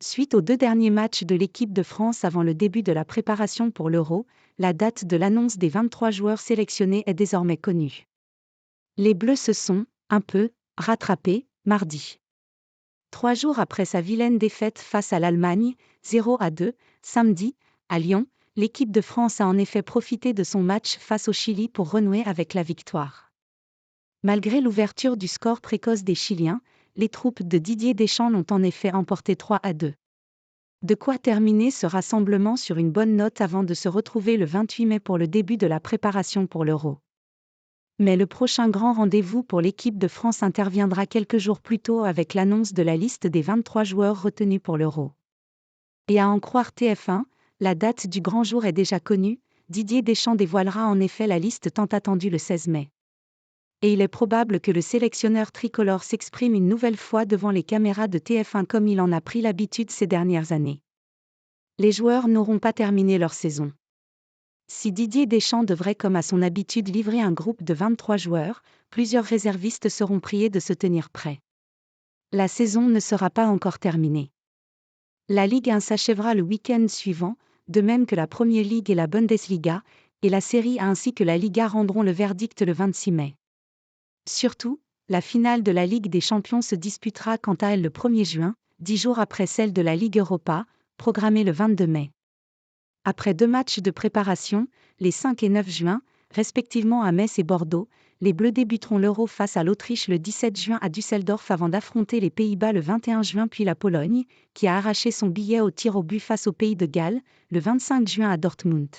Suite aux 2 derniers matchs de l'équipe de France avant le début de la préparation pour l'Euro, la date de l'annonce des 23 joueurs sélectionnés est désormais connue. Les Bleus se sont, un peu, rattrapés, mardi. 3 jours après sa vilaine défaite face à l'Allemagne, 0-2, samedi, à Lyon, l'équipe de France a en effet profité de son match face au Chili pour renouer avec la victoire. Malgré l'ouverture du score précoce des Chiliens, les troupes de Didier Deschamps l'ont en effet emporté 3-2. De quoi terminer ce rassemblement sur une bonne note avant de se retrouver le 28 mai pour le début de la préparation pour l'Euro. Mais le prochain grand rendez-vous pour l'équipe de France interviendra quelques jours plus tôt avec l'annonce de la liste des 23 joueurs retenus pour l'Euro. Et à en croire TF1, la date du grand jour est déjà connue, Didier Deschamps dévoilera en effet la liste tant attendue le 16 mai. Et il est probable que le sélectionneur tricolore s'exprime une nouvelle fois devant les caméras de TF1 comme il en a pris l'habitude ces dernières années. Les joueurs n'auront pas terminé leur saison. Si Didier Deschamps devrait comme à son habitude livrer un groupe de 23 joueurs, plusieurs réservistes seront priés de se tenir prêts. La saison ne sera pas encore terminée. La Ligue 1 s'achèvera le week-end suivant, de même que la Premier League et la Bundesliga, et la Serie A ainsi que la Liga rendront le verdict le 26 mai. Surtout, la finale de la Ligue des Champions se disputera quant à elle le 1er juin, 10 jours après celle de la Ligue Europa, programmée le 22 mai. Après 2 matchs de préparation, les 5 et 9 juin, respectivement à Metz et Bordeaux, les Bleus débuteront l'Euro face à l'Autriche le 17 juin à Düsseldorf avant d'affronter les Pays-Bas le 21 juin puis la Pologne, qui a arraché son billet au tir au but face au Pays de Galles, le 25 juin à Dortmund.